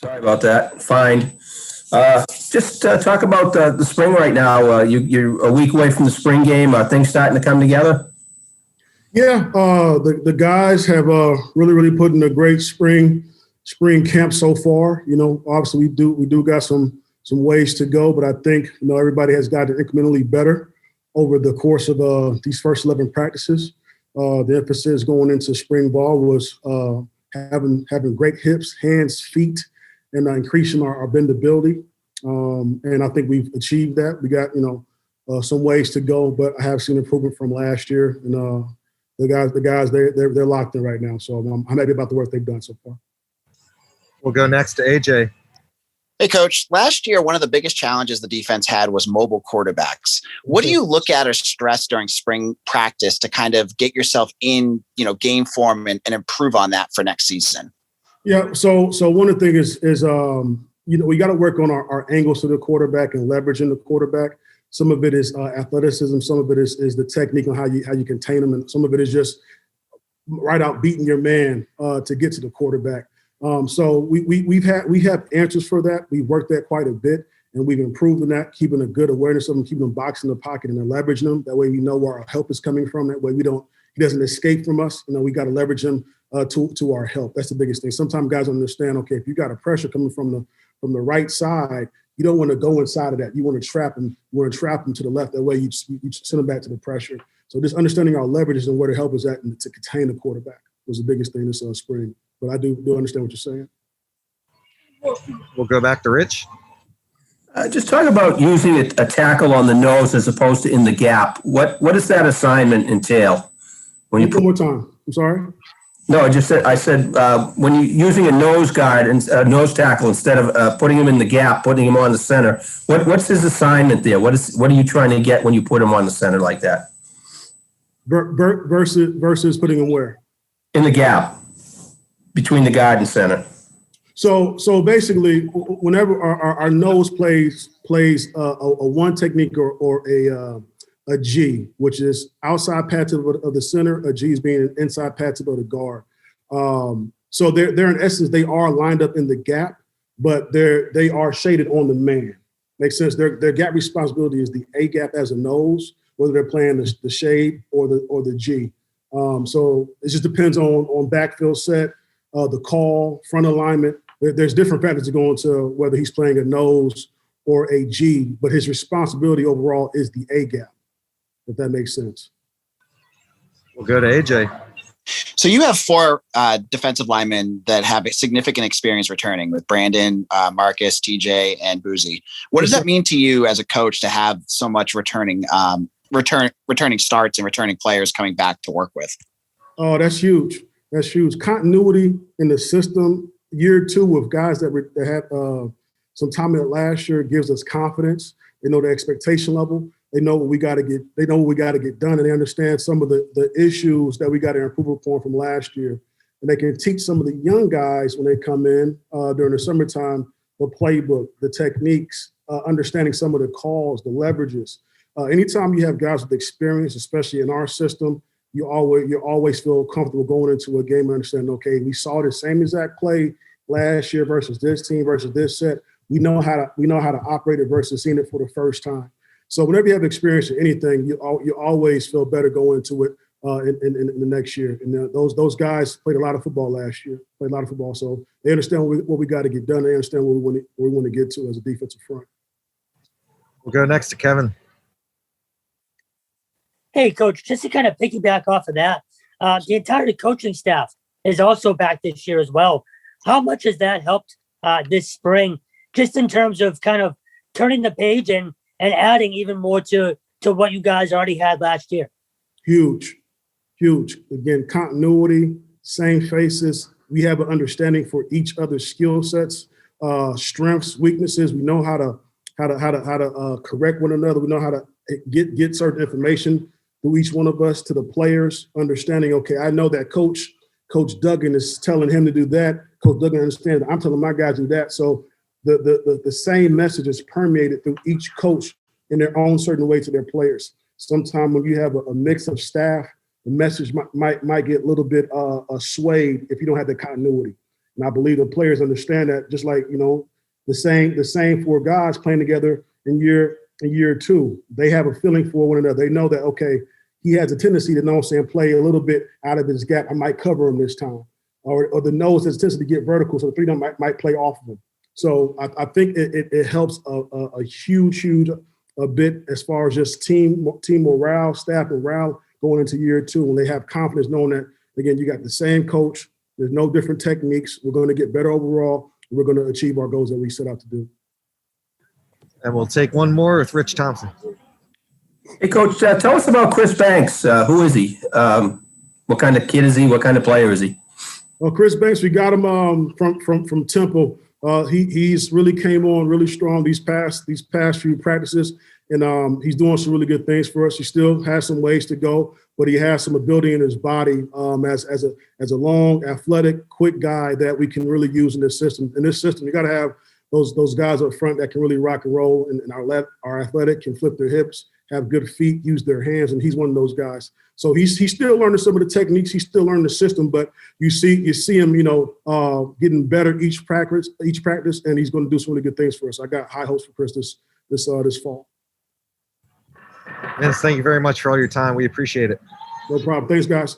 Sorry about that. Fine. Just talk about the spring right now. You're a week away from the spring game. Are things starting to come together? Yeah, the guys have really put in a great spring camp so far. Obviously we do got some ways to go, but I think everybody has gotten incrementally better over the course of these first 11 practices. The emphasis going into spring ball was having great hips, hands, feet, and increasing our bendability. And I think we've achieved that. We got some ways to go, but I have seen improvement from last year. And the guys, they're locked in right now. So I'm happy about the work they've done so far. We'll go next to AJ. Hey, Coach. Last year, one of the biggest challenges the defense had was mobile quarterbacks. What do you look at or stress during spring practice to kind of get yourself in, game form and improve on that for next season? Yeah. So one of the things is we got to work on our angles to the quarterback and leveraging the quarterback. Some of it is athleticism. Some of it is the technique on how you contain them, and some of it is just right out beating your man to get to the quarterback. So we have answers for that. We've worked that quite a bit, and we've improved on that, keeping a good awareness of them, keeping them boxed in the pocket, and then leveraging them. That way we know where our help is coming from. That way he doesn't escape from us. We got to leverage him to our help. That's the biggest thing. Sometimes guys don't understand. Okay, if you got a pressure coming from the right side, you don't want to go inside of that. You want to trap him. You want to trap him to the left. That way you send him back to the pressure. So just understanding our leverages and where the help is at and to contain the quarterback was the biggest thing this spring. But I do understand what you're saying. We'll go back to Rich. Just talk about using a tackle on the nose as opposed to in the gap. What does that assignment entail? One more time. I'm sorry. No, I said when you're using a nose guard and a nose tackle instead of putting him in the gap, putting him on the center. What's his assignment there? What are you trying to get when you put him on the center like that? Versus putting him where? In the gap between the guard and center. So basically, whenever our nose plays a one technique or a G, which is outside pad tip of the center, a G is being an inside pad tip of the guard. So they're in essence, they are lined up in the gap, but they are shaded on the man. Makes sense. Their gap responsibility is the A gap as a nose, whether they're playing the shade or the G. So it just depends on backfield set, the call, front alignment. There's different factors to go into whether he's playing a nose or a G, but his responsibility overall is the A gap, if that makes sense. We'll go to AJ. So you have 4 defensive linemen that have significant experience returning with Brandon, Marcus, TJ, and Boozy. What does that mean to you as a coach to have so much returning starts and returning players coming back to work with? Oh, that's huge. That's huge. Continuity in the system. Year 2 with guys that had some time in it last year gives us confidence. They know the expectation level. They know what we got to get. They know what we got to get done, and they understand some of the issues that we got to improve upon from last year. And they can teach some of the young guys when they come in during the summertime the playbook, the techniques, understanding some of the calls, the leverages. Anytime you have guys with experience, especially in our system, you always feel comfortable going into a game and understanding, okay, we saw the same exact play last year versus this team versus this set. We know how to operate it versus seeing it for the first time. So whenever you have experience in anything, you always feel better going into it in the next year. And those guys played a lot of football last year, so they understand what we got to get done. They understand where we want to get to as a defensive front. We'll go next to Kevin. Hey, Coach, just to kind of piggyback off of that, the entire coaching staff is also back this year as well. How much has that helped this spring, just in terms of kind of turning the page and adding even more to what you guys already had last year? Huge. Again, continuity, same faces. We have an understanding for each other's skill sets, strengths, weaknesses. We know how to correct one another. We know how to get certain information through each one of us to the players, understanding, okay, I know that Coach Duggan is telling him to do that. Coach Duggan understands I'm telling my guys to do that. So the same message is permeated through each coach in their own certain way to their players. Sometimes when you have a mix of staff, the message might get a little bit swayed if you don't have the continuity. And I believe the players understand that, just like, the same four guys playing together in year two. They have a feeling for one another. They know that, okay, he has a tendency to play a little bit out of his gap. I might cover him this time. Or the nose has a tendency to get vertical, so the three might play off of him. So I think it helps a huge bit as far as just team morale, staff morale going into year two, when they have confidence knowing that, again, you got the same coach. There's no different techniques. We're going to get better overall. We're going to achieve our goals that we set out to do. And we'll take one more with Rich Thompson. Hey, Coach, tell us about Chris Banks. Who is he? What kind of kid is he? What kind of player is he? Well, Chris Banks, we got him from Temple. He's really came on really strong these past few practices, and he's doing some really good things for us. He still has some ways to go, but he has some ability in his body as a long, athletic, quick guy that we can really use in this system. In this system, you got to have those guys up front that can really rock and roll, and are athletic, can flip their hips, have good feet, use their hands, and he's one of those guys. So he's still learning some of the techniques. He's still learning the system, but you see him, getting better each practice, and he's going to do some really good things for us. I got high hopes for Chris this fall. Vince, thank you very much for all your time. We appreciate it. No problem. Thanks, guys.